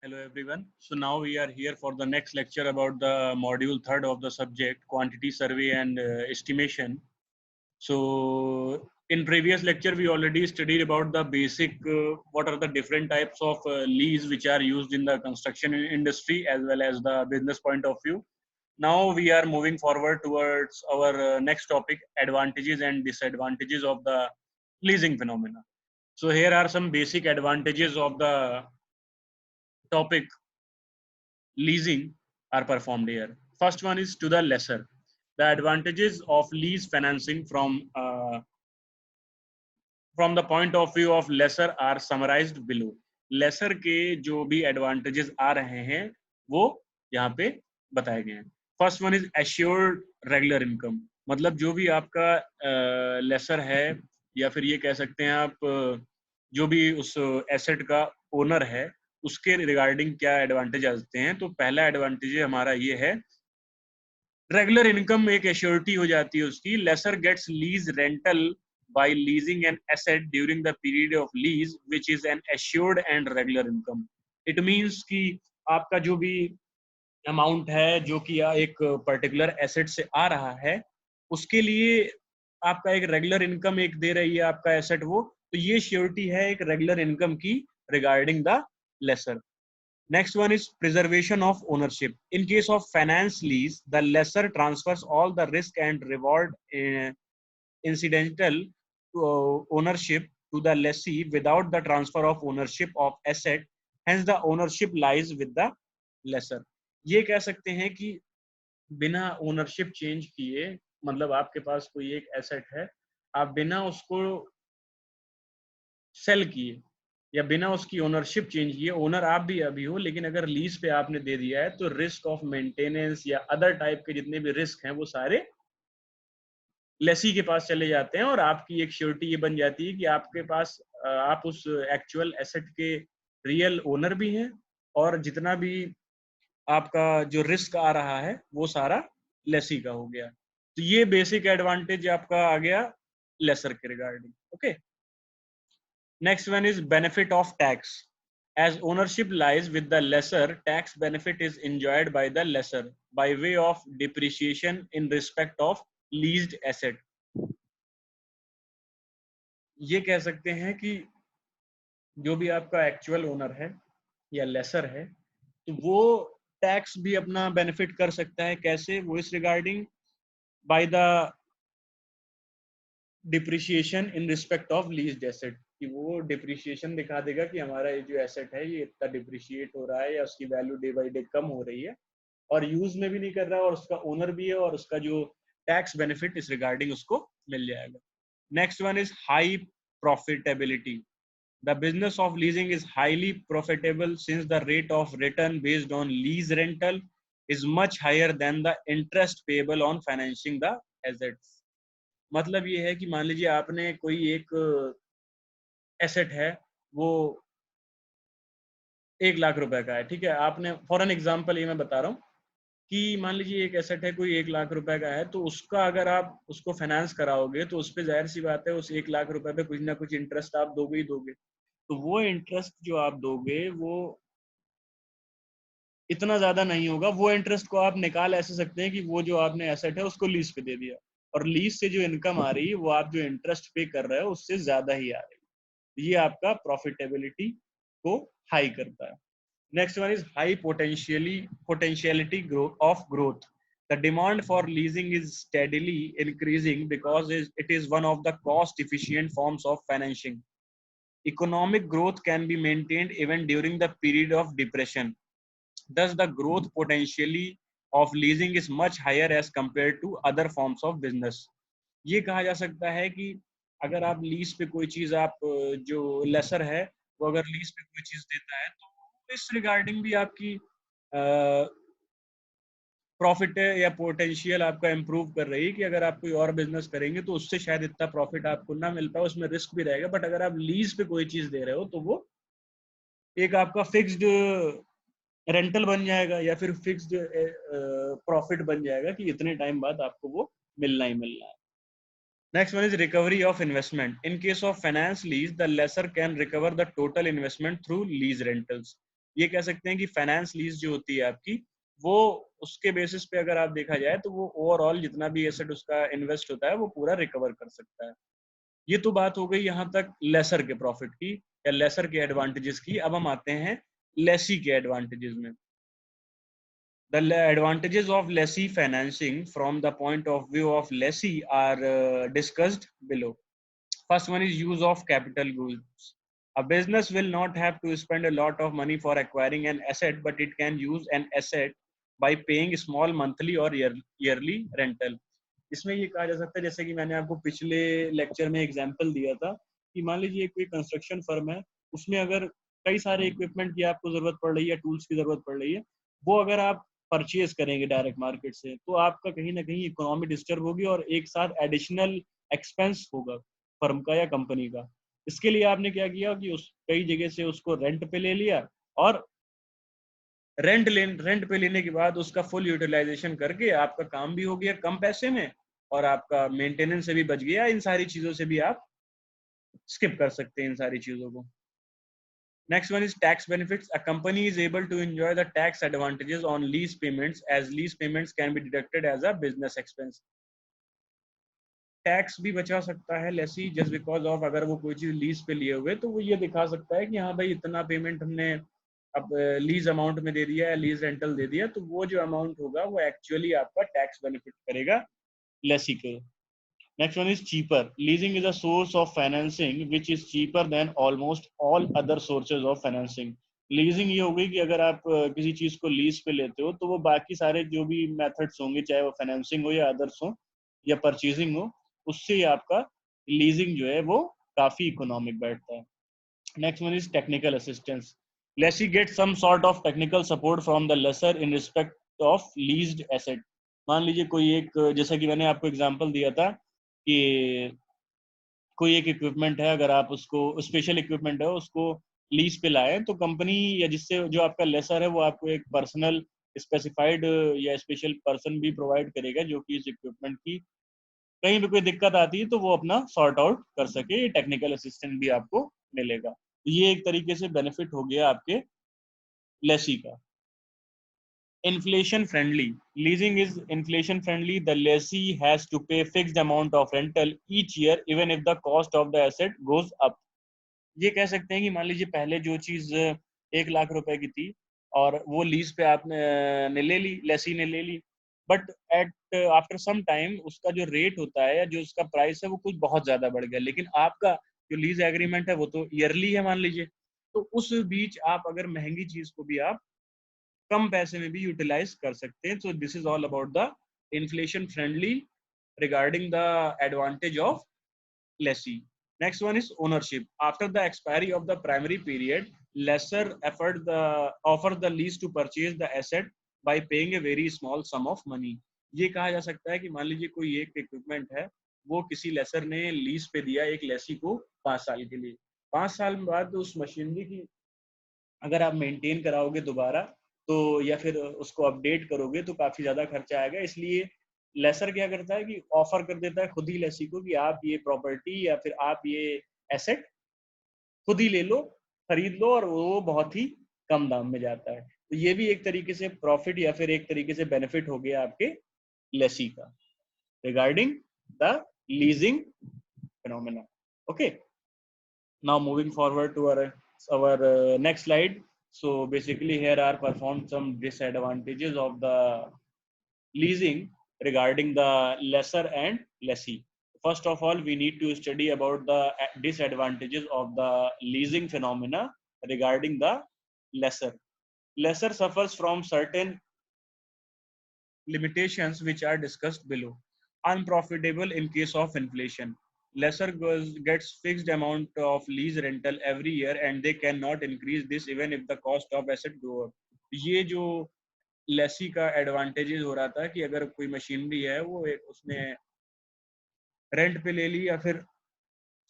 Hello everyone. So now we are here for the next lecture about the module third of the subject quantity survey and estimation. So in previous lecture we already studied about the basic what are the different types of lease which are used in the construction industry as well as the business point of view. Now we are moving forward towards our next topic, advantages and disadvantages of the leasing phenomena. So here are some basic advantages of the topic leasing are performed here. First one is to the lessor. The advantages of lease financing from the point of view of lessor are summarized below. Lessor के जो भी advantages आ रहे हैं वो यहाँ पे बताए गए हैं. First one is assured regular income. मतलब जो भी आपका lessor है या फिर ये कह सकते हैं आप जो भी उस एसेट का ओनर है उसके रिगार्डिंग क्या एडवांटेज आते हैं. तो पहला एडवांटेज हमारा ये है रेगुलर इनकम एक एश्योरिटी हो जाती है उसकी. Lessor gets lease rental by leasing an asset during the period of lease which is an assured and regular income. It means कि आपका जो भी अमाउंट है जो कि एक पर्टिकुलर एसेट से आ रहा है उसके लिए आपका एक रेगुलर इनकम एक दे रही है आपका एसेट वो. तो ये श्योरिटी है एक रेगुलर इनकम की regarding the lessor. Next one is preservation of ownership. In case of finance lease, the lessor transfers all the risk and reward incidental to ownership to the lessee without the transfer of ownership of asset. Hence the ownership lies with the lessor. ये कह सकते हैं कि बिना ownership change किए, मतलब आपके पास कोई एक एसेट है, आप बिना उसको सेल किए या बिना उसकी ओनरशिप चेंज किए, ओनर आप भी अभी हो लेकिन अगर लीज पे आपने दे दिया है तो रिस्क ऑफ मेंटेनेंस या अदर टाइप के जितने भी रिस्क हैं वो सारे लेसी के पास चले जाते हैं और आपकी एक श्योरिटी ये बन जाती है कि आपके पास आप उस एक्चुअल एसेट के रियल ओनर भी हैं और जितना भी आपका जो रिस्क आ रहा है वो सारा लेसी का हो गया. तो ये बेसिक एडवांटेज आपका आ गया लेसर के regarding. Okay. Next one is benefit of tax. As ownership lies with the lessor, tax benefit is enjoyed by the lessor by way of depreciation in respect of leased asset. ये कह सकते हैं कि जो भी आपका actual owner है या लेसर है तो वो टैक्स भी अपना बेनिफिट कर सकता है. कैसे? वो इस regarding by the depreciation in respect of leased asset, कि वो डिप्रिशिएशन दिखा देगा कि हमारा ये जो एसेट है ये इतना डिप्रिशिएट हो रहा है या उसकी वैल्यू डे बाय डे कम हो रही है और यूज में भी नहीं कर रहा और उसका ओनर भी है और उसका जो टैक्स बेनिफिट इस रिगार्डिंग उसको मिल जाएगा. Next one is high profitability. The business of leasing is highly profitable since the rate of return based on lease rental is much higher than the interest payable on financing the assets. मतलब ये है कि मान लीजिए आपने कोई एक asset है वो 1,00,000 रुपए का है, ठीक है. आपने फॉर एन एग्जांपल ये मैं बता रहा हूँ कि मान लीजिए एक एसेट है कोई 1,00,000 रुपए का है तो उसका अगर आप उसको फाइनेंस कराओगे तो उस पर जाहिर सी बात है उस 1,00,000 रुपए पे कुछ ना कुछ इंटरेस्ट आप दोगे ही दोगे. तो वो इंटरेस्ट जो आप दोगे वो इतना ज्यादा नहीं होगा. वो इंटरेस्ट को आप निकाल ऐसे सकते हैं कि वो जो आपने एसेट है उसको लीज पे दे दिया और लीज से जो इनकम आ रही है वो आप जो इंटरेस्ट पे कर रहे हो उससे ज्यादा ही आ रही है. ये आपका प्रॉफिटेबिलिटी को हाई करता है. Next one is high potentiality of growth. The demand for leasing is steadily increasing because it is one of the cost efficient forms of financing. Economic growth can be maintained even during the period of depression. Thus, the growth potentially of leasing is much higher as compared to other forms of business. ये कहा जा सकता है कि अगर आप lease पे कोई चीज आप जो लेसर है वो अगर लीज पे कोई चीज देता है तो इस रिगार्डिंग भी आपकी प्रॉफिट या पोटेंशियल आपका इम्प्रूव कर रही है कि अगर आप कोई और बिजनेस करेंगे तो उससे शायद इतना प्रॉफिट आपको ना मिल पाए, उसमें रिस्क भी रहेगा. बट अगर आप लीज पे कोई चीज दे रहे हो तो वो एक आपका फिक्स्ड रेंटल बन जाएगा या फिर फिक्स्ड प्रॉफिट बन जाएगा कि इतने टाइम बाद आपको वो मिलना ही मिलना है. Next one is recovery of investment. In case of finance lease, the lessor can recover the total investment through lease rentals. ये कह सकते हैं कि फाइनेंस लीज जो होती है आपकी, वो उसके बेसिस पे अगर आप देखा जाए तो वो ओवरऑल जितना भी एसेट उसका इन्वेस्ट होता है वो पूरा रिकवर कर सकता है। ये तो बात हो गई यहाँ तक लेसर के प्रॉफिट की या लेसर के एडवांटेजेस की। अब हम आते हैं लेसी के एडवांटेजेस में। The advantages of lessee financing from the point of view of lessee are discussed below. First one is use of capital goods. A business will not have to spend a lot of money for acquiring an asset, but it can use an asset by paying small monthly or yearly rental. इसमें ये कहा जा सकता है, जैसे कि मैंने आपको पिछले लेक्चर में एग्जांपल दिया था, कि मान लीजिए कोई कंस्ट्रक्शन फर्म है, उसमें अगर कई सारे इक्विपमेंट की आपको जरूरत पड़ रही है, टूल्स की जरूरत पड़ रही है, वो अगर आप परचेज करेंगे डायरेक्ट मार्केट से, तो आपका कहीं ना कहीं इकोनॉमी डिस्टर्ब होगी और एक साथ एडिशनल एक्सपेंस होगा फर्म का या कंपनी का। इसके लिए आपने क्या किया कि उस कई जगह से उसको रेंट पे ले लिया, और रेंट पे लेने के बाद उसका फुल यूटिलाइजेशन करके आपका काम भी हो गया कम पैसे में, और आपका मेंटेनेंस से भी बच गया। इन सारी चीजों से भी आप स्किप कर सकते हैं इन सारी चीजों को। Next one is tax benefits. A company is able to enjoy the tax advantages on lease payments, as lease payments can be deducted as a business expense. Tax भी बचा सकता है लेसी, जस्ट बिकॉज ऑफ अगर वो कोई चीज lease पे लिए हुए तो वो ये दिखा सकता है कि हाँ भाई इतना पेमेंट हमने अब लीज अमाउंट में दे दिया है, लीज रेंटल दे दिया, तो वो जो अमाउंट होगा वो एक्चुअली आपका टैक्स बेनिफिट करेगा लेसी के। Next one is cheaper. Leasing is a source of financing which is cheaper than almost all other sources of financing. Leasing ये हो गई कि अगर आप किसी चीज को लीज पे लेते हो तो वो बाकी सारे जो भी मेथड्स होंगे, चाहे वो फाइनेंसिंग हो या अदर्स हो या परचेजिंग हो, उससे आपका लीजिंग जो है वो काफी इकोनॉमिक बैठता है। Next one is technical assistance. Lessee get some sort of technical support from the lessor in respect of leased asset. मान लीजिए कोई एक, जैसा कि मैंने आपको एग्जांपल दिया था कि कोई एक इक्विपमेंट है, अगर आप उसको स्पेशल इक्विपमेंट है उसको लीज पे लाए, तो कंपनी या जिससे जो आपका लेसर है वो आपको एक पर्सनल स्पेसिफाइड या स्पेशल पर्सन भी प्रोवाइड करेगा जो कि इस इक्विपमेंट की कहीं भी कोई दिक्कत आती है तो वो अपना सॉर्ट आउट कर सके। टेक्निकल असिस्टेंट भी आपको मिलेगा। ये एक तरीके से बेनिफिट हो गया आपके लेसी का। Inflation friendly. Leasing is inflation friendly. The lessee has to pay fixed amount of rental each year even if the cost of the asset goes up. ये कह सकते हैं कि मान लीजिए पहले जो चीज 1 लाख रुपए की थी और वो लीज पे आपने ने ले ली, लेसी ने ले ली, but at after some time उसका जो रेट होता है या जो उसका प्राइस है वो कुछ बहुत ज्यादा बढ़ गया, लेकिन आपका जो लीज एग्रीमेंट है वो तो ईयरली है मान लीजिए, तो उस बीच आप अगर महंगी चीज को भी आप कम पैसे में भी यूटिलाइज कर सकते हैं। सो this is all about the inflation friendly regarding the advantage of lessee. Next one is ownership. After the expiry of the primary period, lessor offer the lease to purchase the asset by paying a very small sum of money. ये कहा जा सकता है कि मान लीजिए कोई एक इक्विपमेंट है, वो किसी लेसर ने लीज पे दिया एक लेसी को 5 साल के लिए। 5 साल बाद उस मशीनरी की अगर आप मेंटेन कराओगे दोबारा तो या फिर उसको अपडेट करोगे तो काफी ज्यादा खर्चा आएगा। इसलिए लेसर क्या करता है कि ऑफर कर देता है खुद ही लेसी को कि आप ये प्रॉपर्टी या फिर आप ये एसेट खुद ही ले लो, खरीद लो, और वो बहुत ही कम दाम में जाता है। तो ये भी एक तरीके से प्रॉफिट या फिर एक तरीके से बेनिफिट हो गया आपके लेसी का regarding the leasing phenomena. Okay, now moving forward to our next slide. So basically here are performed some disadvantages of the leasing regarding the lessor and lessee. First of all, we need to study about the disadvantages of the leasing phenomena regarding the lessor. Lessor suffers from certain limitations which are discussed below. Unprofitable in case of inflation. Lessor gets fixed amount of lease rental every year and they cannot increase this even if the cost of asset go up. ये जो लेसी का advantages हो रहा था कि अगर कोई machinery है वो उसने रेंट पे ले ली या फिर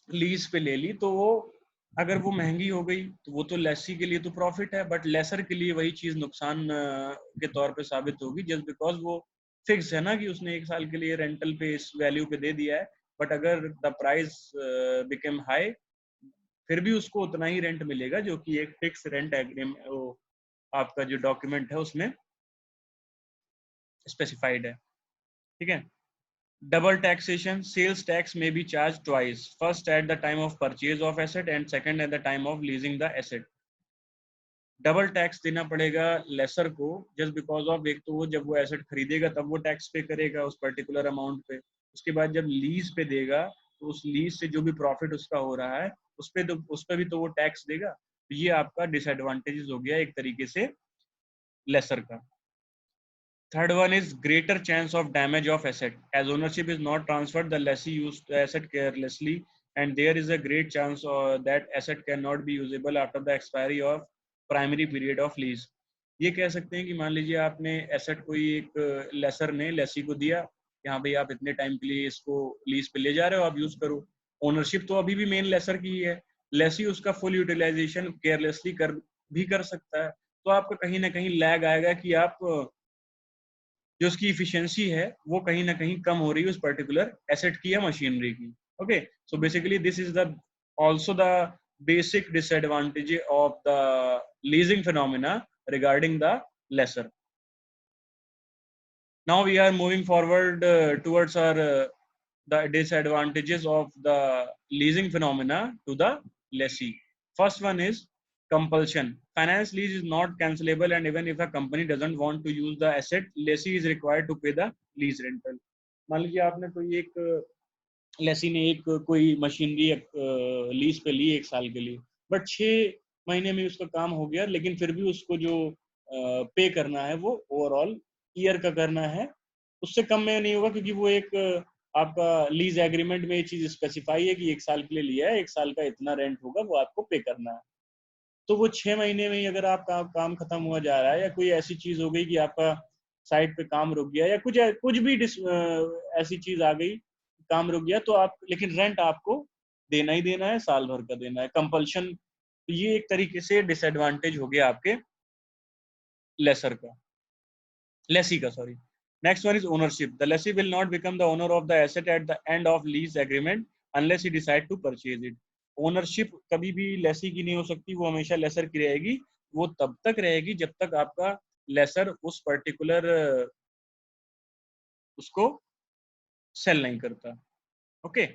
लीज पे ले ली, तो वो अगर वो महंगी हो गई तो वो तो लेसी के लिए तो प्रॉफिट है, बट लेसर के लिए वही चीज नुकसान के तौर पे साबित होगी, जस्ट बिकॉज वो फिक्स है ना कि उसने 1 साल के लिए रेंटल पे इस वैल्यू पे दे दिया है। बट अगर द प्राइस बिकम हाई, फिर भी उसको उतना ही रेंट मिलेगा जो कि एक फिक्स रेंट एग्रीमेंट आपका जो डॉक्यूमेंट है उसमें स्पेसिफाइड है, ठीक है। Double taxation, sales tax may be charged twice, first at the time of purchase of asset and second at the time of leasing the asset. Double tax देना पड़ेगा laser को जस्ट बिकॉज ऑफ, एक तो वो जब वो asset खरीदेगा तब वो टैक्स पे करेगा उस पर्टिकुलर अमाउंट पे, उसके बाद जब लीज पे देगा तो उस लीज से जो भी प्रॉफिट उसका हो रहा है उस पे भी तो वो टैक्स देगा। तो ये आपका डिसएडवांटेजेस हो गया एक तरीके से लेसर का। Third one is greater chance of damage of asset. As ownership is not transferred, the lessee used the asset carelessly, and there is a great chance that asset cannot be usable after the expiry of primary period of lease. ये कह सकते हैं कि मान लीजिए आपने asset कोई एक लेसर ने लेसी को दिया, यहाँ भाई आप इतने टाइम के लिए इसको लीज पे ले जा रहे हो, आप यूज करो। ओनरशिप तो अभी भी मेन लेसर की ही है, लेसी उसका फुल यूटिलाइजेशन केयरलेसली कर सकता है। तो आपका कहीं ना कहीं लैग आएगा कि आप जो उसकी इफिशियंसी है वो कहीं ना कहीं कम हो रही है उस पर्टिकुलर एसेट की या मशीनरी की। Okay, so basically this is the also the basic disadvantage of the leasing phenomena regarding the lessor. Now we are moving forward towards our the disadvantages of the leasing phenomena to the lessee. First one is compulsion. Finance lease is not cancelable, and even if a company doesn't want to use the asset, lessee is required to pay the lease rental. मान लीजिए आपने कोई एक लेसी ने एक कोई machinery lease पे ली 1 साल के लिए, बट 6 महीने में उसका काम हो गया, लेकिन फिर भी उसको जो पे करना है वो ओवरऑल ईयर का करना है, उससे कम में नहीं होगा, क्योंकि वो एक आपका लीज एग्रीमेंट में ये चीज स्पेसिफाई है कि 1 साल के लिए लिया है, 1 साल का इतना रेंट होगा वो आपको पे करना है। तो वो 6 महीने में ही अगर आपका काम खत्म हुआ जा रहा है, या कोई ऐसी चीज हो गई कि आपका साइट पे काम रुक गया, या कुछ भी ऐसी चीज आ गई, काम रुक गया, तो आप लेकिन रेंट आपको देना ही देना है, साल भर का देना है, कंपल्शन। तो ये एक तरीके से डिसएडवांटेज हो गया आपके लेसर का, लेसी का, sorry. Next one is ownership. The lessee will not become the owner of the asset at the end of lease agreement unless he decide to purchase it. Ownership कभी भी लेसी की नहीं हो सकती, वो हमेशा लेसर की रहेगी। वो तब तक रहेगी जब तक आपका लेसर उस पर्टिकुलर उसको सेल नहीं करता। Okay,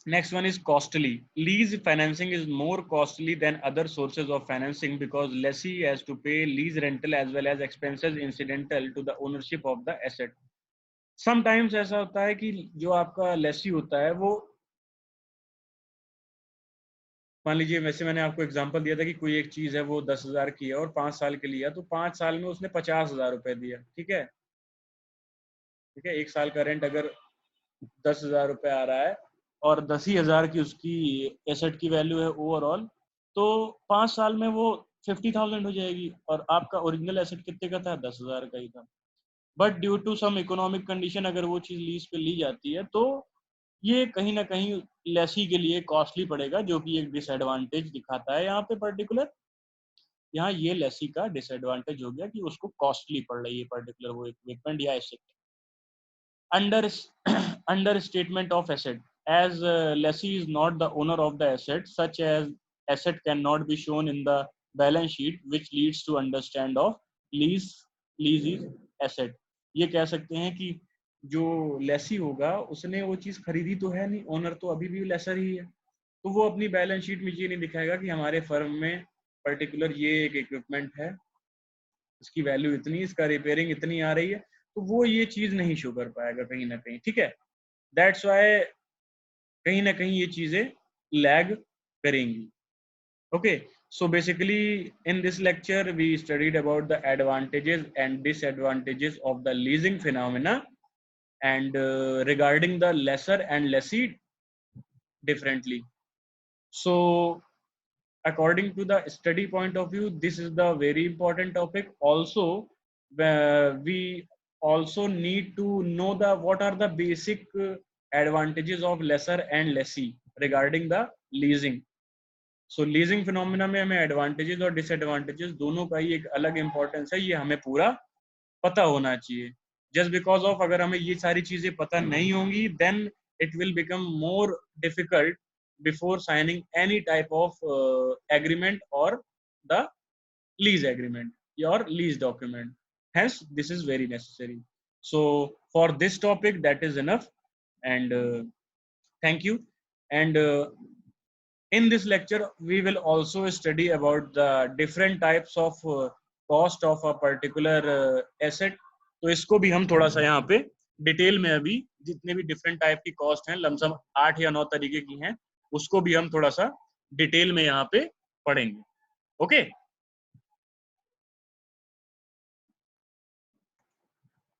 next one is costly. Lease financing is more costly than other sources of financing because lessee has to pay lease rental as well as expenses incidental to the ownership of the asset. Sometimes ऐसा होता है कि जो आपका लेसी होता है वो, मान लीजिए वैसे मैंने आपको एग्जांपल दिया था कि कोई एक चीज है वो 10,000 की है और 5 साल के लिए, तो 5 साल में उसने 50,000 रुपए दिया, ठीक है। ठीक है, 1 साल का रेंट अगर 10,000 रुपए आ रहा है और 10,000 की उसकी एसेट की वैल्यू है ओवरऑल, तो 5 साल में वो 50,000 हो जाएगी, और आपका ओरिजिनल एसेट कितने का था? 10,000 का ही था। But due to some economic condition अगर वो चीज लीज पे ली जाती है, तो ये कहीं ना कहीं लेसी के लिए कॉस्टली पड़ेगा, जो कि एक डिसएडवांटेज दिखाता है यहाँ पे पर्टिकुलर। यहाँ ये लेसी का डिसएडवांटेज हो गया कि उसको कॉस्टली पड़ रही है पर्टिकुलर वो इक्विपमेंट या asset. under understatement of asset. As lessee is not the owner of the asset, such as asset cannot be shown in the balance sheet, which leads to understand of lease is asset. ये कह सकते हैं कि जो लेसी होगा उसने वो चीज खरीदी तो है नहीं, ओनर तो अभी भी लेसर ही है, तो वो अपनी बैलेंस शीट में ये नहीं दिखाएगा कि हमारे फर्म में पर्टिकुलर ये एक इक्विपमेंट है, इसकी वैल्यू इतनी, इसका रिपेयरिंग इतनी आ रही है, तो वो ये चीज नहीं शो कर पाएगा कहीं ना कहीं, ठीक है। दैट्स वाई कहीं ना कहीं ये चीजें लैग करेंगी। Okay, so basically in this lecture we studied about the advantages and disadvantages of the leasing phenomena, and regarding the lessor and lessee differently. So according to the study point of view, this is the very important topic. Also, we also need to know the what are the basic advantages of lessor and lessee regarding the leasing. So leasing phenomena में हमें advantages और disadvantages दोनों का ही एक अलग importance है, ये हमें पूरा पता होना चाहिए। जस्ट बिकॉज ऑफ अगर हमें ये सारी चीजें पता नहीं होंगी, then it will become more difficult before signing any type of agreement or the lease agreement or lease document. Hence, this is very necessary. So for this topic, that is enough. And thank you. And in this lecture, we will also study about the different types of cost of a particular asset. तो इसको भी हम थोड़ा सा यहाँ पे detail में अभी जितने भी डिफरेंट टाइप की कॉस्ट हैं लमसम 8 या 9 तरीके की हैं उसको भी हम थोड़ा सा डिटेल में यहाँ पे पढ़ेंगे. Okay.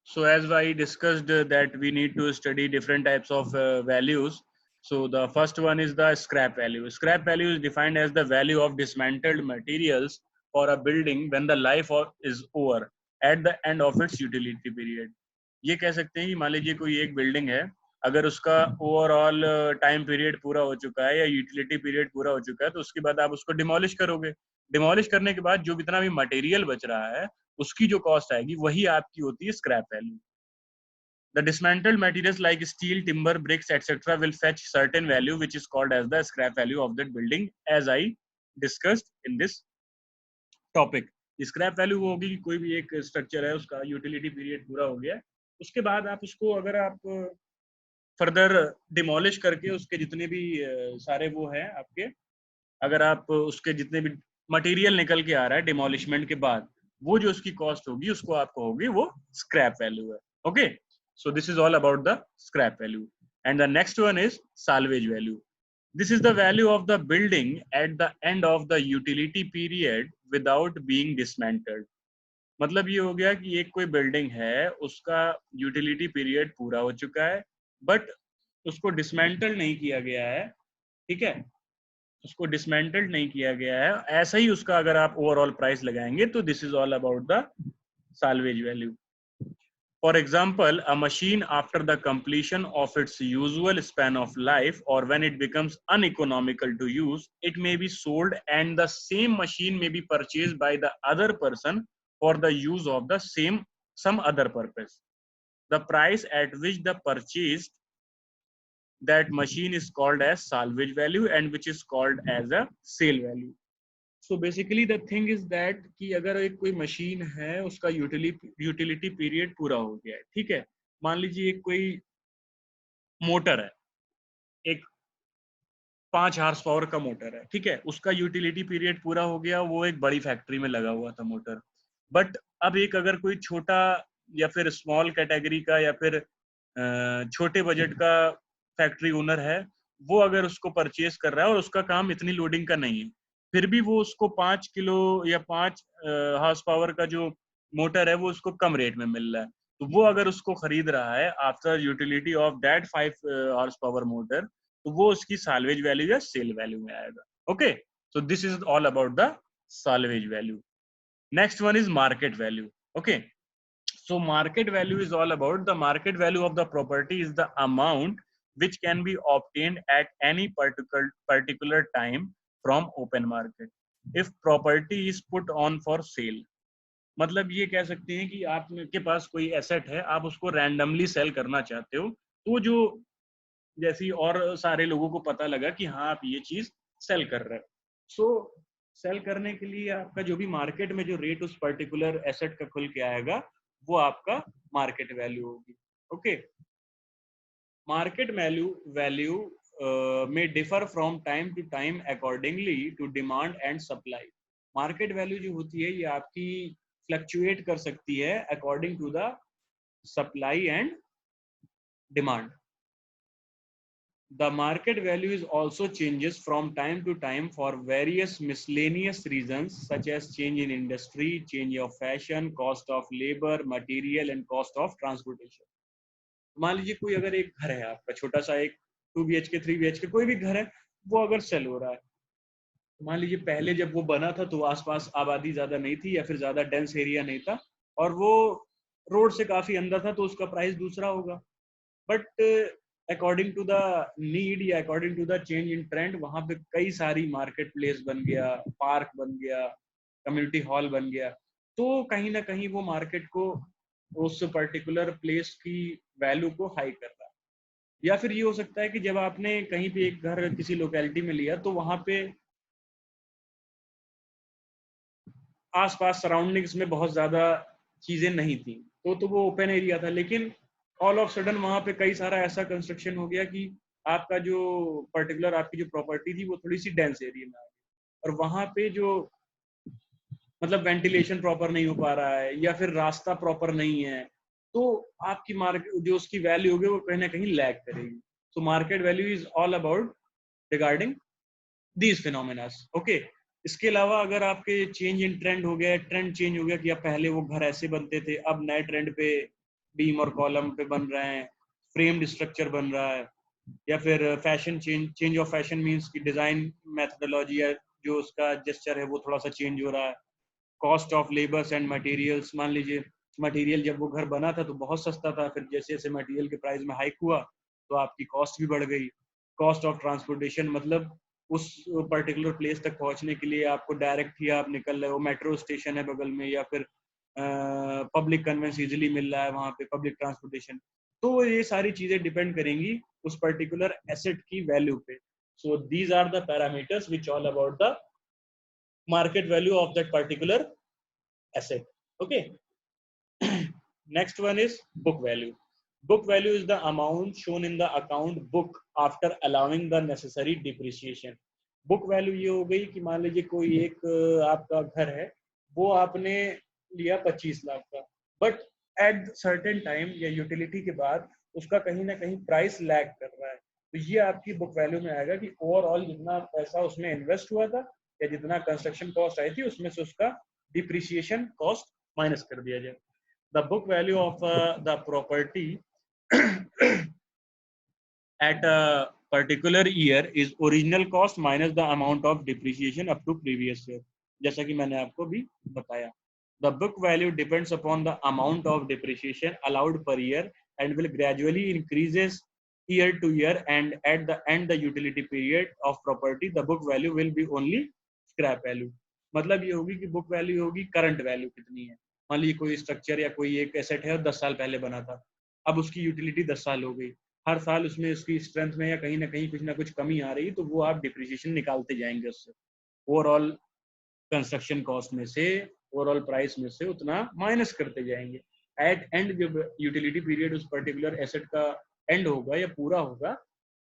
So as I discussed that we need to study different types of values. So the first one is the scrap value. Scrap value is defined as the value of dismantled materials for a building when the life is over at the end of its utility period. ये कह सकते हैं कि मान लीजिए कोई एक building है, अगर उसका ओवरऑल टाइम पीरियड पूरा हो चुका है या यूटिलिटी पीरियड पूरा हो चुका है तो उसके बाद आप उसको डिमोलिश करोगे. डिमोलिश करने के बाद जो जितना भी मटेरियल बच रहा है उसकी जो कॉस्ट आएगी वही आपकी होती है scrap value. The dismantled materials like steel, timber, bricks, etc. will fetch certain value which is called as the scrap value of that building as I discussed in this topic. Scrap value वो होगी कि कोई भी एक structure है उसका utility period पूरा हो गया, उसके बाद आप उसको अगर आप फर्दर डिमोलिश करके उसके जितने भी सारे वो है आपके, अगर आप उसके जितने भी मटेरियल निकल के आ रहा है डिमोलिशमेंट के बाद, वो जो उसकी कॉस्ट होगी उसको आपको होगी वो स्क्रैप वैल्यू है. Okay. So this is all about the scrap value. And the next one is salvage value. This is the value of the building at the end of the utility period without being dismantled. मतलब ये हो गया कि एक कोई building है उसका utility period पूरा हो चुका है बट उसको डिसमेंटल नहीं किया गया है. ठीक है, उसको डिसमेंटल्ड नहीं किया गया है, ऐसा ही उसका अगर आप ओवरऑल प्राइस लगाएंगे तो this is all about the salvage value. For example, a machine after the completion of its usual span of life or when it becomes uneconomical to use, it may be sold and the same machine may be purchased by the other person for the use of the some other purpose. The price at which the purchased that machine is called as salvage value and which is called as a sale value. So basically the thing is that कि अगर एक कोई machine है उसका utility period पूरा हो गया है, ठीक है, मान लीजिए एक कोई मोटर है, एक 5 हार्स पावर का मोटर है, ठीक है, उसका यूटिलिटी पीरियड पूरा हो गया, वो एक बड़ी फैक्ट्री में लगा हुआ था मोटर. बट अब एक अगर कोई छोटा या फिर स्मॉल कैटेगरी का या फिर छोटे बजट का फैक्ट्री ओनर है, वो अगर उसको परचेज कर रहा है और उसका काम इतनी लोडिंग का नहीं है, फिर भी वो उसको 5 किलो या 5 हार्स पावर का जो मोटर है वो उसको कम रेट में मिल रहा है, तो वो अगर उसको खरीद रहा है after utility of that 5 horse power motor, तो वो उसकी साल्वेज वैल्यू या सेल वैल्यू में आएगा. Okay. So this is all about the salvage value. Next one is market value. Okay. So market value is all about the market value of the property is the amount which can be obtained at any particular time from open market. If property is put on for sale, मतलब ये कह सकते हैं कि आपके पास कोई asset है, आप उसको रैंडमली सेल करना चाहते हो, तो जो जैसी और सारे लोगों को पता लगा कि हाँ आप ये चीज सेल कर रहे हो, सो सेल करने के लिए आपका जो भी मार्केट में जो रेट उस पर्टिकुलर एसेट का खुल के आएगा वो आपका मार्केट वैल्यू होगी. Okay. Market value may differ from time to time accordingly to demand and supply. Market value जो होती है ये आपकी फ्लक्चुएट कर सकती है according to the supply and demand. The market value is also changes from time to time for various miscellaneous reasons such as change in industry, change of fashion, cost of labor, material and cost of transportation. मान लीजिए कोई अगर एक घर है आपका छोटा सा एक 2 BHK 3 BHK कोई भी घर है, वो अगर सेल हो रहा है, मान लीजिए पहले जब वो बना था तो आसपास आबादी ज्यादा नहीं थी या फिर ज्यादा डेंस एरिया नहीं था और वो रोड से काफी अंदर था, तो उसका प्राइस दूसरा होगा. But according to the need या according to the change in trend वहां पे कई सारी मार्केट प्लेस बन गया, पार्क बन गया, कम्युनिटी हॉल बन गया, तो कहीं ना कहीं वो मार्केट को उस पर्टिकुलर प्लेस की वैल्यू को हाई कर रहा है. या फिर ये हो सकता है कि जब आपने कहीं पे एक घर किसी लोकेलिटी में लिया तो वहां पे आसपास सराउंडिंग्स में बहुत ज्यादा चीजें नहीं थी, तो वो ओपन एरिया था। लेकिन ऑल ऑफ सडन वहां पे कई सारा ऐसा कंस्ट्रक्शन हो गया कि आपका जो पर्टिकुलर आपकी जो प्रॉपर्टी थी वो थोड़ी सी डेंस एरिया में आ गई, और वहां पे जो मतलब वेंटिलेशन प्रॉपर नहीं हो पा रहा है या फिर रास्ता प्रॉपर नहीं है, तो आपकी मार्केट जो उसकी वैल्यू होगी वो कहीं ना कहीं लैग करेगी। So market value is all about regarding these phenomena. Okay, इसके अलावा अगर आपके चेंज इन ट्रेंड हो गया, ट्रेंड चेंज हो गया कि अब पहले वो घर ऐसे बनते थे, अब नए ट्रेंड पे बीम और कॉलम पे बन रहे हैं, फ्रेम्ड स्ट्रक्चर बन रहा है, या फिर fashion change of fashion means की डिजाइन मेथोडोलॉजी या जो उसका जेस्चर है वो थोड़ा सा चेंज हो रहा है। Cost of labours and materials, मान लीजिए मटेरियल जब वो घर बना था तो बहुत सस्ता था, फिर जैसे जैसे मटेरियल के प्राइस में हाइक हुआ तो आपकी कॉस्ट भी बढ़ गई। कॉस्ट ऑफ ट्रांसपोर्टेशन, मतलब उस पर्टिकुलर प्लेस तक पहुंचने के लिए आपको डायरेक्ट ही आप निकल रहे हो, मेट्रो स्टेशन है बगल में, या फिर पब्लिक कन्वेंस इजिली मिल रहा है वहां पे, पब्लिक ट्रांसपोर्टेशन। तो ये सारी चीजें डिपेंड करेंगी उस पर्टिकुलर एसेट की वैल्यू पे। So these are the parameters which all about the market value of that particular asset. Okay. Next one is book value. Book value is the amount shown in the account book after allowing the necessary depreciation. Book value ये हो गई कि मान लीजिए कोई एक आपका घर है, वो आपने लिया 25 लाख का, बट एट सर्टेन टाइम या यूटिलिटी के बाद उसका कहीं ना कहीं प्राइस लैग कर रहा है, तो ये आपकी बुक वैल्यू में आएगा कि ओवरऑल जितना पैसा उसमें इन्वेस्ट हुआ था या जितना कंस्ट्रक्शन कॉस्ट आई थी उसमें से उसका डिप्रिसिएशन कॉस्ट माइनस कर दिया जाए। The book value of the property at a particular year is original cost minus the amount of depreciation up to previous year, जैसा कि मैंने आपको भी बताया। The book value depends upon the amount of depreciation allowed per year and will gradually increases year to year, and at the end the utility period of property the book value will be only scrap value। मतलब ये होगी कि book value होगी current value कितनी है। मान लीजिए कोई स्ट्रक्चर या कोई एक एसेट है 10 साल पहले बना था, अब उसकी यूटिलिटी 10 साल हो गई, हर साल उसमें उसकी स्ट्रेंथ में या कहीं ना कुछ कमी आ रही, तो वो आप डिप्रिसिएशन निकालते जाएंगे उससे, ओवरऑल कंस्ट्रक्शन कॉस्ट में से, ओवरऑल प्राइस में से उतना माइनस करते जाएंगे। एट एंड जब यूटिलिटी पीरियड उस पर्टिकुलर एसेट का एंड होगा या पूरा होगा,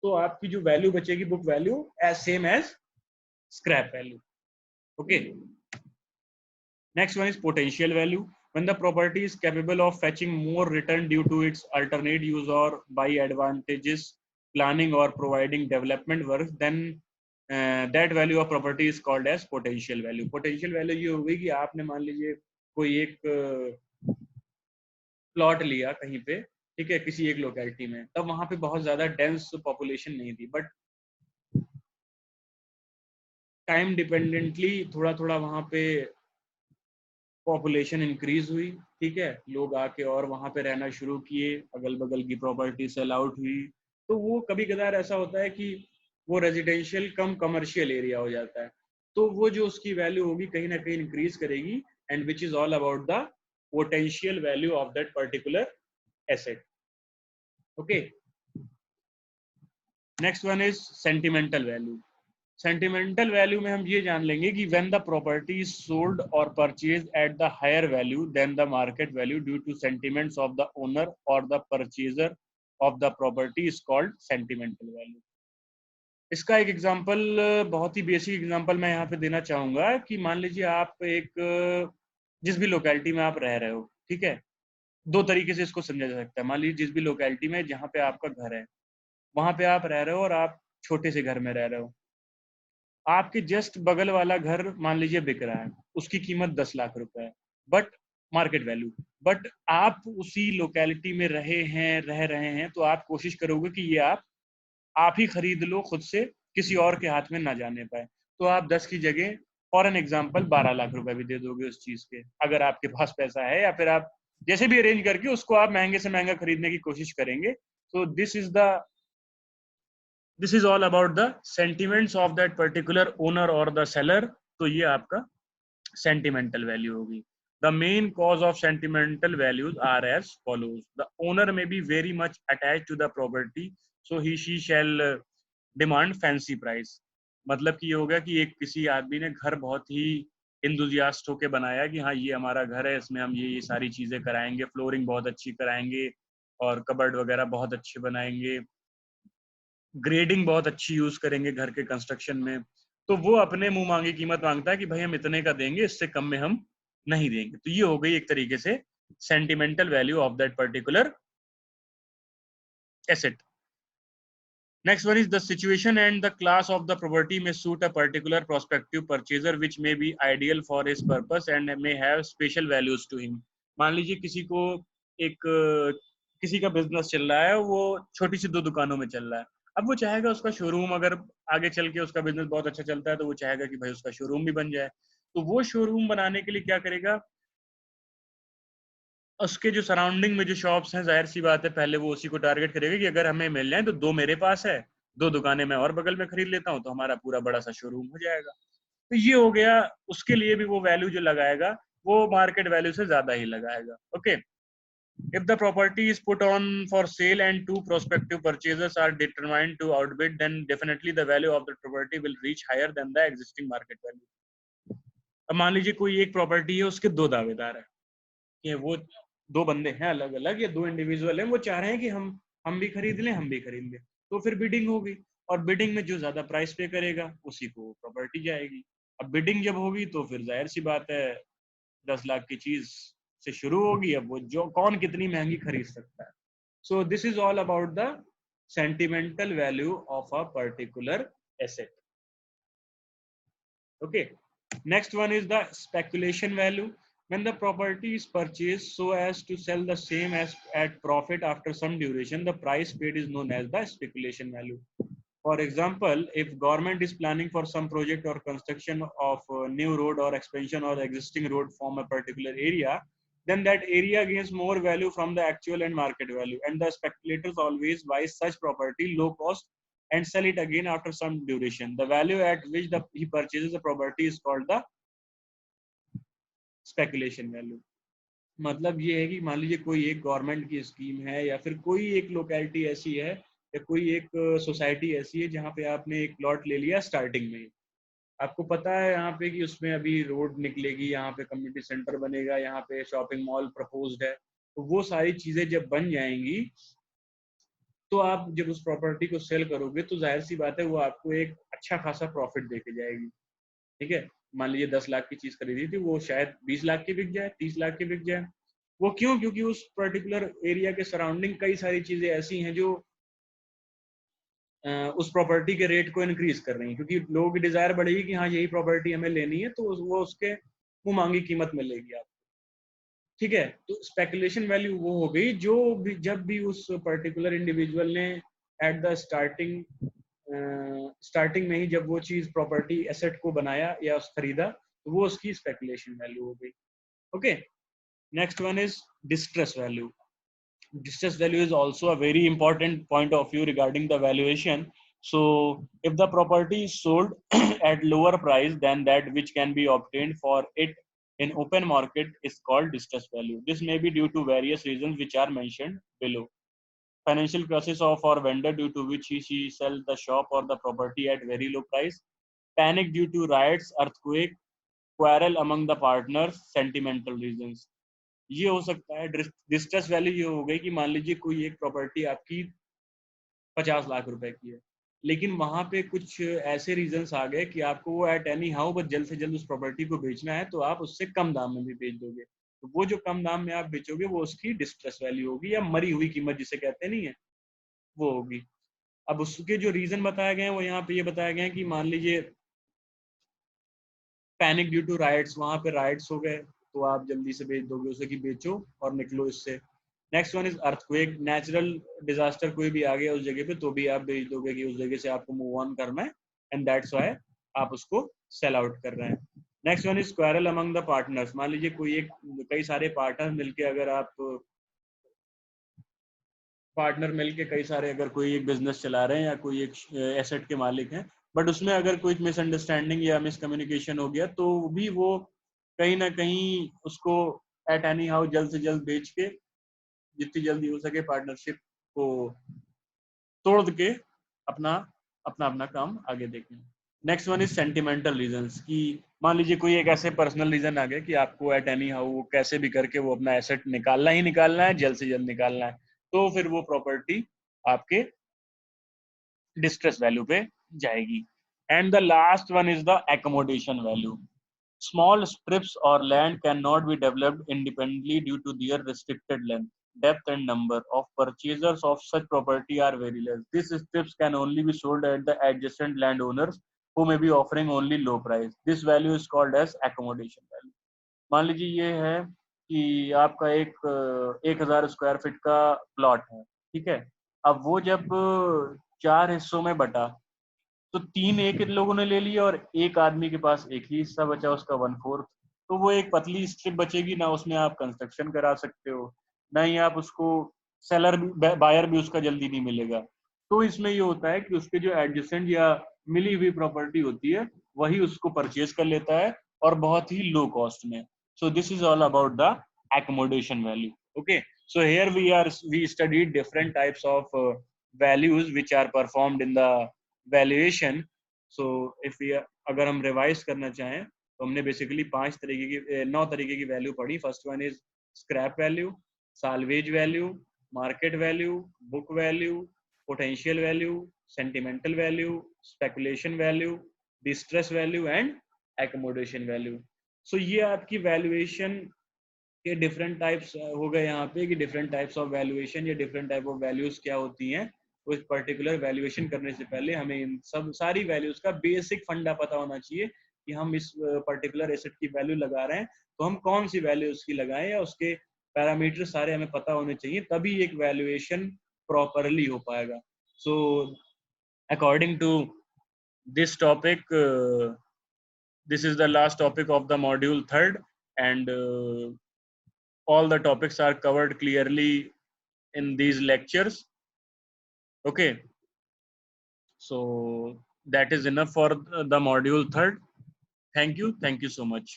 तो आपकी जो वैल्यू बचेगी book value as same as scrap value. Okay, next one is potential value. when the property is capable of fetching more return due to its alternate use or by advantageous planning or providing development work, then that value of property is called as potential value। potential value ये होगी कि आपने मान लीजिए कोई एक plot लिया कहीं पे, ठीक है, किसी एक लोकेलिटी में, तब वहां पे बहुत ज्यादा डेंस पॉपुलेशन नहीं थी, बट टाइम डिपेंडेंटली थोड़ा थोड़ा वहां पे पॉपुलेशन इंक्रीज हुई, ठीक है, लोग आके और वहां पे रहना शुरू किए, अगल बगल की प्रॉपर्टी सेल आउट हुई, तो वो कभी कदार ऐसा होता है कि वो रेजिडेंशियल कम कमर्शियल एरिया हो जाता है, तो वो जो उसकी वैल्यू होगी कहीं ना कहीं इंक्रीज करेगी, and which is all about the potential value of that particular asset. Okay, next one is sentimental value. Sentimental value में हम ये जान लेंगे कि when the property is sold और purchase at the higher value than the market value due to sentiments of the owner और the purchaser of the property is called sentimental value. इसका एक एग्जांपल, बहुत ही बेसिक एग्जांपल मैं यहाँ पे देना चाहूंगा कि मान लीजिए आप एक जिस भी लोकेलिटी में आप रह रहे हो, ठीक है, दो तरीके से इसको समझा जा सकता है। मान लीजिए जिस भी लोकेलिटी में जहाँ पे आपका घर है वहां पे आप रह रहे हो और आप छोटे से घर में रह रहे हो, आपके जस्ट बगल वाला घर मान लीजिए बिक रहा है, उसकी कीमत 10 लाख रुपए है, बट मार्केट वैल्यू, बट आप उसी लोकेलिटी में रह रहे हैं, तो आप कोशिश करोगे कि ये आप ही खरीद लो खुद से, किसी और के हाथ में ना जाने पाए, तो आप 10 की जगह फॉर एन एग्जाम्पल 12 लाख रुपए भी दे दोगे उस चीज के, अगर आपके पास पैसा है, या फिर आप जैसे भी अरेंज करके उसको आप महंगे से महंगा खरीदने की कोशिश करेंगे। तो this is all about the sentiments of that particular owner और द सेलर। तो ये आपका सेंटिमेंटल वैल्यू होगी। The main cause of sentimental values are as follows. The owner may be very much attach to the property, so he she shall demand fancy price. मतलब कि ये होगा कि एक किसी आदमी ने घर बहुत ही इंथुजियास्ट होके बनाया कि हाँ ये हमारा घर है, इसमें हम ये सारी चीजें कराएंगे, फ्लोरिंग बहुत अच्छी कराएंगे और कबर्ड वगैरह बहुत अच्छे बनाएंगे, ग्रेडिंग बहुत अच्छी यूज करेंगे घर के कंस्ट्रक्शन में, तो वो अपने मुंह मांगी कीमत मांगता है कि भाई हम इतने का देंगे, इससे कम में हम नहीं देंगे। तो ये हो गई एक तरीके से sentimental value of that particular asset. Next one is the situation and the class of the property may suit a particular prospective purchaser which may be ideal for his purpose and may have special values to him. मान लीजिए किसी को एक किसी का business चल रहा है, वो छोटी सी 2 दुकानों में चल रहा है। अब वो चाहेगा उसका शोरूम, अगर आगे चल के उसका बिजनेस बहुत अच्छा चलता है तो वो चाहेगा कि भाई उसका शोरूम भी बन जाए। तो वो शोरूम बनाने के लिए क्या करेगा, उसके जो सराउंडिंग में जो शॉप्स हैं, जाहिर सी बात है पहले वो उसी को टारगेट करेगा कि अगर हमें मिल जाए तो 2 मेरे पास है, 2 दुकानें मैं और बगल में खरीद लेता हूँ, तो हमारा पूरा बड़ा सा शोरूम हो जाएगा। तो ये हो गया, उसके लिए भी वो वैल्यू जो लगाएगा वो मार्केट वैल्यू से ज्यादा ही लगाएगा। Okay, if the property is put on for sale and 2 prospective purchasers are determined to outbid, then definitely the value of the property will reach higher than the existing market value. अब मान लीजिए कोई एक property है, उसके 2 दावेदार है कि वो 2 बंदे हैं अलग अलग, या 2 इंडिविजुअल हैं, वो चाह रहे हैं कि हम भी खरीद लें, हम भी खरीद लें। तो फिर बिडिंग होगी, और बिडिंग में जो ज्यादा प्राइस पे करेगा उसी को प्रॉपर्टी जाएगी। अब बिडिंग जब होगी तो फिर जाहिर सी बात है 10 लाख की चीज से शुरू होगी, अब वो जो कौन कितनी महंगी खरीद सकता है। सो this is all about the sentimental value of a particular asset. Okay, next one is the speculation value. When the property is purchased so as to sell the same as at profit after some duration, the price paid is known as the speculation value. For example, if government is planning for some project or construction of a new road or expansion of the existing road from a particular area, then that area gains more value from the actual and market value, and the speculators always buy such property low cost and sell it again after some duration. The value at which he purchases the property is called the speculation value. मतलब ये है कि मान लीजिए कोई एक government की scheme है, या फिर कोई एक लोकेलिटी ऐसी है, या कोई एक सोसाइटी ऐसी है जहाँ पे आपने एक प्लॉट ले लिया स्टार्टिंग में, आपको पता है यहाँ पे कि उसमें अभी रोड निकलेगी, यहाँ पे कम्युनिटी सेंटर बनेगा, यहाँ पे शॉपिंग मॉल प्रपोज्ड है, तो वो सारी चीजें जब बन जाएंगी तो आप जब उस प्रॉपर्टी को सेल करोगे तो जाहिर सी बात है वो आपको एक अच्छा खासा प्रॉफिट देके जाएगी। ठीक है, मान लीजिए 10 लाख की चीज खरीदी थी, वो शायद 20 लाख की बिक जाए, 30 लाख की बिक जाए। वो क्यों? क्योंकि उस पर्टिकुलर एरिया के सराउंडिंग कई सारी चीजें ऐसी हैं जो उस प्रॉपर्टी के रेट को इंक्रीज कर रही है, क्योंकि लोगों की डिजायर बढ़ेगी कि हाँ यही प्रॉपर्टी हमें लेनी है, तो वो उसके मुंह मांगी कीमत मिलेगी आपको। ठीक है, तो स्पेकुलेशन वैल्यू वो हो गई जो भी जब भी उस पर्टिकुलर इंडिविजुअल ने एट द स्टार्टिंग में ही जब वो चीज प्रॉपर्टी एसेट को बनाया या खरीदा, तो वो उसकी स्पेकुलेशन वैल्यू हो गई। Okay, next one is distress value. Distress value is also a very important point of view regarding the valuation. So if the property is sold at lower price than that which can be obtained for it in open market is called distress value. This may be due to various reasons which are mentioned below. Financial crisis of our vendor due to which she sells the shop or the property at very low price. Panic due to riots, earthquake, quarrel among the partners, sentimental reasons. ये हो सकता है। Distress value ये हो गई कि मान लीजिए कोई एक प्रॉपर्टी आपकी 50 लाख रुपए की है, लेकिन वहां पे कुछ ऐसे रीजंस आ गए कि आपको वो एट एनी हाउ बस जल्द से जल्द उस प्रॉपर्टी को बेचना है, तो आप उससे कम दाम में भी बेच दोगे। तो वो जो कम दाम में आप बेचोगे वो उसकी डिस्ट्रेस वैल्यू होगी, या मरी हुई कीमत जिसे कहते नहीं है, वो होगी। अब उसके जो रीजन बताए गए हैं वो यहाँ पे ये बताया गया है कि मान लीजिए पैनिक ड्यू टू राइट्स, वहां पे राइट्स हो गए, तो आप जल्दी से बेच दोगे उसे कि बेचो और निकलो इससे। Next one is earthquake, natural disaster कोई भी आ गया उस जगह पे, तो भी आप बेच दोगे कि उस जगह से आपको मूव ऑन करना है, एंड दैट्स व्हाई आप उसको सेल आउट कर रहे हैं। Next one is quarrel among the partners, मान लीजिए कोई एक कई सारे पार्टनर मिलके कई सारे अगर कोई एक बिजनेस चला रहे हैं या कोई एक एसेट के मालिक हैं, बट उसमें अगर कोई मिसअंडरस्टैंडिंग या मिसकम्युनिकेशन हो गया, तो भी वो कहीं ना कहीं उसको एट एनी हाउ जल्द से जल्द बेच के जितनी जल्दी हो सके पार्टनरशिप को तोड़ के अपना अपना अपना काम आगे देखें। Next one is sentimental reasons, कि मान लीजिए कोई एक ऐसे पर्सनल रीजन आ गया कि आपको एट एनी हाउ कैसे भी करके वो अपना एसेट निकालना ही निकालना है, जल्द से जल्द निकालना है, तो फिर वो प्रॉपर्टी आपके डिस्ट्रेस वैल्यू पे जाएगी. And the last one is the accommodation value. Small strips or land cannot be developed independently due to their restricted length, depth, and number of purchasers of such property are very less. These strips can only be sold at the adjacent landowners who may be offering only low price. This value is called as accommodation value. मान लीजिए ये है कि आपका एक 1,000 square feet का plot है, ठीक है. अब वो जब 4 हिस्सों में बटा, तो 3 एक लोगों ने ले लिया और एक आदमी के पास एक ही हिस्सा बचा, उसका 1/4. तो वो एक पतली स्ट्रिप बचेगी ना, उसमें आप कंस्ट्रक्शन करा सकते हो, ना ही आप उसको सेलर भी, बायर भी उसका जल्दी नहीं मिलेगा. तो इसमें ये होता है कि उसके जो एडजेसेंट या मिली हुई प्रॉपर्टी होती है वही उसको परचेज कर लेता है और बहुत ही लो कॉस्ट में. सो this is all about the accommodation value. Okay, so here we studied different types of values which are performed in the valuation. So if अगर हम रिवाइज करना चाहें तो हमने बेसिकली 9 तरीके की वैल्यू पढ़ी. First one is scrap value, salvage value, market value, book value, potential value, sentimental value, speculation value, distress value and accommodation value. So ये आपकी वैल्यूएशन के डिफरेंट टाइप्स हो गए यहाँ पे कि डिफरेंट टाइप्स ऑफ वैल्यूएशन या डिफरेंट टाइप ऑफ वैल्यूज क्या होती हैं. उस पर्टिकुलर वैल्यूएशन करने से पहले हमें इन सब सारी वैल्यूज का बेसिक फंडा पता होना चाहिए कि हम इस पर्टिकुलर एसेट की वैल्यू लगा रहे हैं तो हम कौन सी वैल्यू उसकी लगाएं, या उसके पैरामीटर सारे हमें पता होने चाहिए, तभी एक वैल्यूएशन प्रॉपरली हो पाएगा. So according to this topic, this is the last topic of the module third, and all the topics are covered clearly in these lectures. Okay, so that is enough for the module third. Thank you so much.